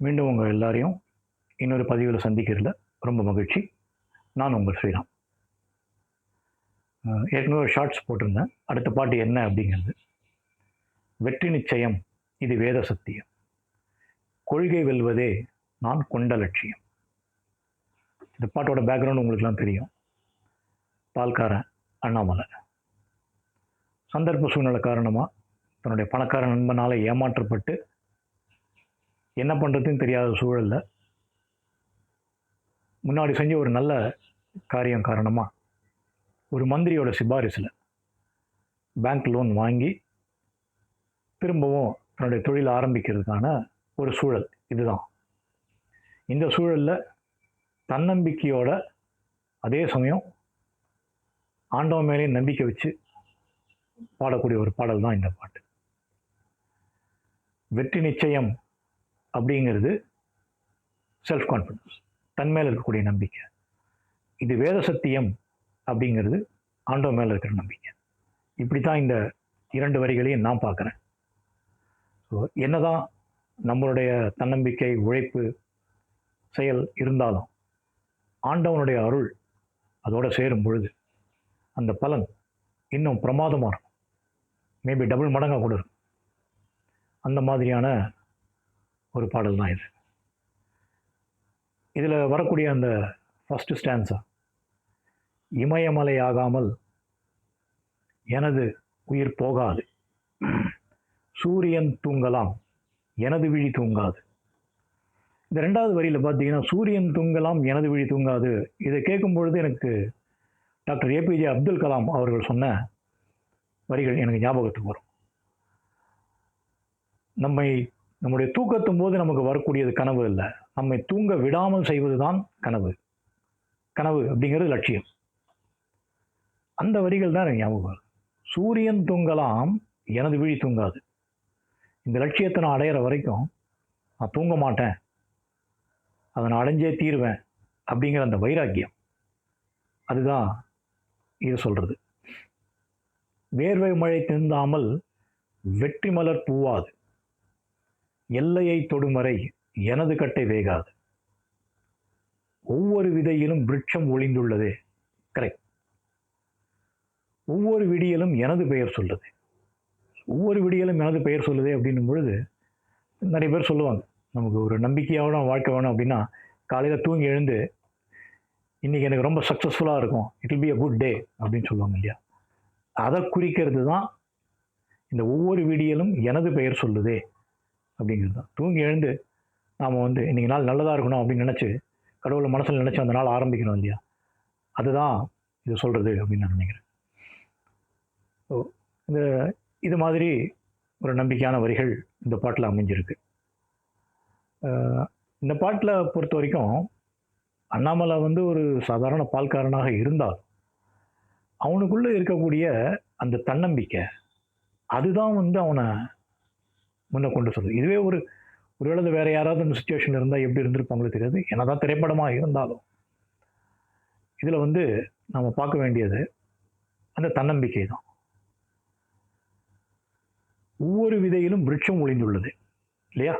மீண்டும் உங்கள் எல்லாரையும் இன்னொரு பதிவில் சந்திக்கிறதுல ரொம்ப மகிழ்ச்சி. நான் உங்கள் ஸ்ரீராம். ஏற்கனவே ஒரு ஷார்ட்ஸ் போட்டிருந்தேன். அடுத்த பாட்டு என்ன அப்படிங்கிறது. வெற்றி நிச்சயம் இது வேத சத்தியம், கொள்கை வெல்வதே நான் கொண்ட லட்சியம். இந்த பாட்டோட பேக்ரவுண்ட் உங்களுக்குலாம் தெரியும். பால்காரன் அண்ணாமலை சந்தர்ப்ப சூழ்நிலை காரணமாக தன்னுடைய பணக்கார நண்பனால் ஏமாற்றப்பட்டு என்ன பண்ணுறதுன்னு தெரியாத சூழலில் முன்னாடி செஞ்ச ஒரு நல்ல காரியம் காரணமாக ஒரு மந்திரியோட சிபாரிசில் பேங்க் லோன் வாங்கி திரும்பவும் தன்னுடைய தொழில் ஆரம்பிக்கிறதுக்கான ஒரு சூழல் இதுதான். இந்த சூழலில் தன்னம்பிக்கையோட அதே சமயம் ஆண்டவன் மேலேயும் நம்பிக்கை வச்சு பாடக்கூடிய ஒரு பாடல் தான் இந்த பாட்டு. வெற்றி நிச்சயம் அப்படிங்கிறது செல்ஃப் கான்ஃபிடன்ஸ், தன் மேலே இருக்கக்கூடிய நம்பிக்கை. இது வேத சத்தியம் அப்படிங்கிறது ஆண்டவன் மேலே இருக்கிற நம்பிக்கை. இப்படி தான் இந்த இரண்டு வரிகளையும் நான் பார்க்குறேன். ஸோ என்னதான் நம்மளுடைய தன்னம்பிக்கை, உழைப்பு, செயல் இருந்தாலும் ஆண்டவனுடைய அருள் அதோடு சேரும் பொழுது அந்த பலன் இன்னும் பிரமாதமாக இருக்கும். மேபி டபுள் மடங்காக கூட இருக்கும். அந்த மாதிரியான ஒரு பாடல் தான் இது. இதில் வரக்கூடிய அந்த ஃபஸ்ட்டு ஸ்டான்ஸா, இமயமலை ஆகாமல் எனது உயிர் போகாது, சூரியன் தூங்கலாம் எனது விழி தூங்காது. இந்த ரெண்டாவது வரியில் பார்த்தீங்கன்னா சூரியன் தூங்கலாம் எனது விழி தூங்காது. இதை கேட்கும் பொழுது எனக்கு டாக்டர் ஏபிஜே அப்துல் கலாம் அவர்கள் சொன்ன வரிகள் எனக்கு ஞாபகத்துக்கு வரும். நம்முடைய தூக்கத்தும் போது நமக்கு வரக்கூடியது கனவு இல்லை, நம்மை தூங்க விடாமல் செய்வது தான் கனவு. கனவு அப்படிங்கிறது லட்சியம். அந்த வரிகள் தான் எனக்கு ஞாபகம் வரும். சூரியன் தூங்கலாம் எனது விழி தூங்காது. இந்த லட்சியத்தை நான் அடையிற வரைக்கும் நான் தூங்க மாட்டேன், அதை நான் அடைஞ்சே தீருவேன் அப்படிங்கிற அந்த வைராக்கியம், அதுதான் இது சொல்கிறது. வேர்வை மழை திருந்தாமல் வெற்றி மலர் பூவாது, எல்லையை தொடுமறை எனது கட்டை வேகாது, ஒவ்வொரு விதையிலும் விருட்சம் ஒளிந்துள்ளதே. கரெக்ட். ஒவ்வொரு விடியலும் எனது பெயர் சொல்லுது. ஒவ்வொரு விடியலும் எனது பெயர் சொல்லுதே அப்படின்னும் பொழுது நிறைய பேர் சொல்லுவாங்க, நமக்கு ஒரு நம்பிக்கையான வாழ்க்கை வேணும் அப்படின்னா காலையில் தூங்கி எழுந்து இன்றைக்கி எனக்கு ரொம்ப சக்ஸஸ்ஃபுல்லாக இருக்கும், it will be a good day அப்படின்னு சொல்லுவாங்க இல்லையா. அதை குறிக்கிறது தான் இந்த ஒவ்வொரு விடியலும் எனது பெயர் சொல்லுதே அப்படிங்கிறது தான். தூங்கி எழுந்து நாம் இன்றைக்கி நாள் நல்லதாக இருக்கணும் அப்படின்னு நினச்சி கடவுளை மனசில் நினச்சி அந்த நாள் ஆரம்பிக்கணும் இல்லையா. அதுதான் இது சொல்கிறது அப்படின்னு நான் நினைக்கிறேன். ஸோ இது மாதிரி ஒரு நம்பிக்கையான வரிகள் இந்த பாட்டில் அமைஞ்சிருக்கு. இந்த பாட்டில் பொறுத்த வரைக்கும் அண்ணாமலை ஒரு சாதாரண பால்காரனாக இருந்தால் அவனுக்குள்ளே இருக்கக்கூடிய அந்த தன்னம்பிக்கை அதுதான் அவனை முன்ன கொண்டு சொல்லுது. இதுவே ஒருவேளை வேறு யாராவது அந்த சுச்சுவேஷன் இருந்தால் எப்படி இருந்திருப்பாங்களோ தெரியாது. என்னதான் திரைப்படமாக இருந்தாலும் இதில் நம்ம பார்க்க வேண்டியது அந்த தன்னம்பிக்கை தான். ஒவ்வொரு விதையிலும் விருட்சம் ஒளிந்துள்ளது இல்லையா.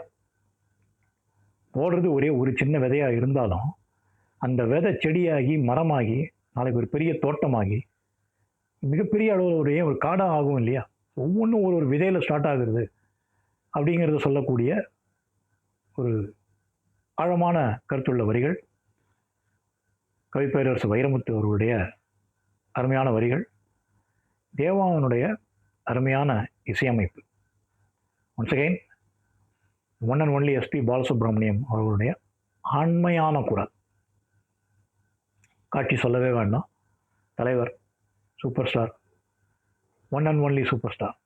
போடுறது ஒரே ஒரு சின்ன விதையாக இருந்தாலும் அந்த விதை செடியாகி மரமாகி நாளைக்கு ஒரு பெரிய தோட்டமாகி மிகப்பெரிய அளவில் ஒரு காடாக ஆகும் இல்லையா. ஒவ்வொன்றும் ஒரு விதையில் ஸ்டார்ட் ஆகுறது அப்படிங்கிறத சொல்லக்கூடிய ஒரு ஆழமான கருத்துள்ள வரிகள். கவிப்பேரரசு வைரமுத்து அவர்களுடைய அருமையான வரிகள், தேவாவினுடைய அருமையான இசையமைப்பு. Once again one and only SP Balasubrahmanyam அவர்களுடைய ஆண்மையான குரல். காட்சி சொல்லவே வேண்டாம். தலைவர், super star, one and only super star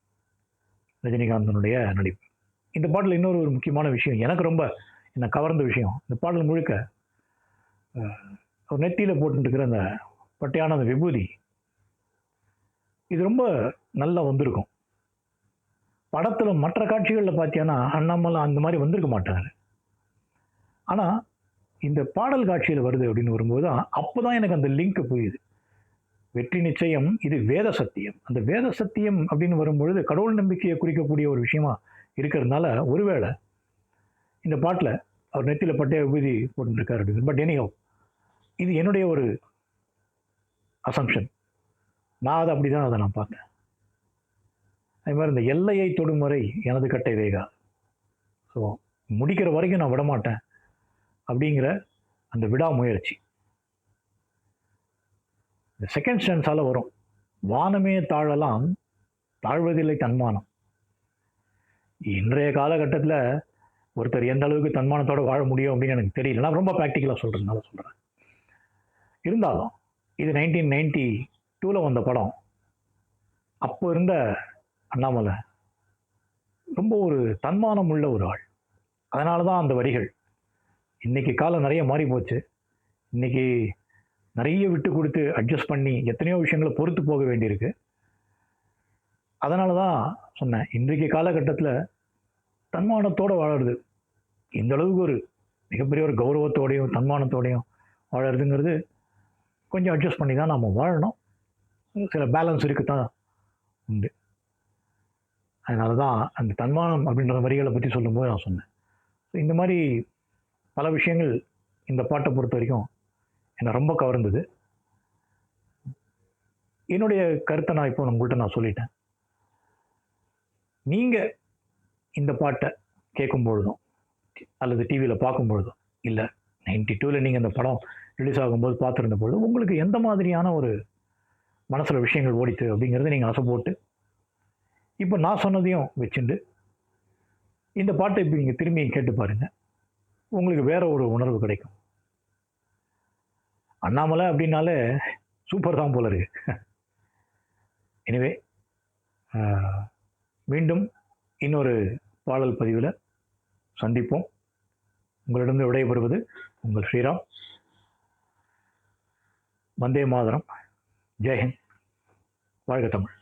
ரஜினிகாந்தனுடைய நடிப்பு. இந்த பாட்டில் இன்னொரு ஒரு முக்கியமான விஷயம், எனக்கு ரொம்ப என்னை கவர்ந்த விஷயம், இந்த பாடல் முழுக்க ஒரு நெத்தியில் போட்டுருக்கிற அந்த பட்டையான அந்த விபூதி, இது ரொம்ப நல்லா வந்திருக்கும். படத்தில் மற்ற காட்சிகளில் பார்த்தீங்கன்னா அண்ணாமலை அந்த மாதிரி வந்திருக்க மாட்டார். ஆனால் இந்த பாடல் காட்சியில் வருது அப்படின்னு வரும்போது அப்போ தான் எனக்கு அந்த லிங்க் புரியுது. வெற்றி நிச்சயம் இது வேத சத்தியம். அந்த வேத சத்தியம் அப்படின்னு வரும்பொழுது கடவுள் நம்பிக்கையை குறிக்கக்கூடிய ஒரு விஷயமா இருக்கிறதுனால ஒருவேளை இந்த பாட்டில் அவர் நெத்தியில் பட்டைய விபூதி போட்டுருக்காரு அப்படின்னு. பட் எனியோ இது என்னுடைய ஒரு அசம்ஷன். நான் அதை அப்படி தான் அதை நான் பார்த்தேன். அதே மாதிரி இந்த எல்லையை தொடும் வரை எனது கட்டை வேகா. ஸோ முடிக்கிற வரைக்கும் நான் விடமாட்டேன் அப்படிங்கிற அந்த விடாமுயற்சி. இந்த செகண்ட் ஸ்டான்ஸால் வரும், வானமே தாழலாம் தாழ்வதில்லை தன்மானம். இன்றைய காலகட்டத்தில் ஒருத்தர் எந்த அளவுக்கு தன்மானத்தோடு வாழ முடியும் அப்படின்னு எனக்கு தெரியல. நான் ரொம்ப ப்ராக்டிக்கலாக சொல்கிறதுனால சொல்கிறேன். இருந்தாலும் இது 1992 வந்த படம். அப்போ இருந்த அண்ணாமலை ரொம்ப ஒரு தன்மானம் உள்ள ஒரு ஆள். அதனால தான் அந்த வரிகள். இன்னைக்கு காலம் நிறைய மாறி போச்சு. இன்னைக்கு நிறைய விட்டு கொடுத்து அட்ஜஸ்ட் பண்ணி எத்தனையோ விஷயங்களை பொறுத்து போக வேண்டியிருக்கு. அதனால தான் சொன்னேன், இன்றைக்கு காலகட்டத்தில் தன்மானத்தோடு வாழறது இந்த அளவுக்கு ஒரு மிகப்பெரிய ஒரு கௌரவத்தோடையும் தன்மானத்தோடையும் வாழறதுங்கிறது கொஞ்சம் அட்ஜஸ்ட் பண்ணி தான் நம்ம வாழணும். சில பேலன்ஸ் இருக்குதான் உண்டு. அதனால தான் அந்த தன்மானம் அப்படின்ற வரிகளை பற்றி சொல்லும்போது நான் சொன்னேன். இந்த மாதிரி பல விஷயங்கள் இந்த பாட்டை பொறுத்த வரைக்கும் என்னை ரொம்ப கவர்ந்தது. என்னுடைய கருத்தை நான் இப்போ உங்கள்கிட்ட நான் சொல்லிட்டேன். நீங்கள் இந்த பாட்டை கேட்கும் பொழுதும் அல்லது டிவியில் பார்க்கும் பொழுதும், இல்லை 92 நீங்கள் இந்த படம் ரிலீஸ் ஆகும்போது பார்த்துருந்த பொழுது உங்களுக்கு எந்த மாதிரியான ஒரு மனசில் விஷயங்கள் ஓடித்து அப்படிங்கிறத நீங்கள் ஆசை போட்டு இப்போ நான் சொன்னதையும் வச்சுண்டு இந்த பாட்டை இப்போ நீங்கள் திரும்பி கேட்டு பாருங்கள். உங்களுக்கு வேற ஒரு உணர்வு கிடைக்கும். அண்ணாமலை அப்படின்னாலே சூப்பர் தான் போல இருக்கு. எனவே மீண்டும் இன்னொரு பாடல் பதிவில் சந்திப்போம். உங்களிடம் விடைபெறுவது உங்கள் ஸ்ரீராம். வந்தே மாதரம். ஜெய்ஹிந்த். வாழ்க தமிழ்.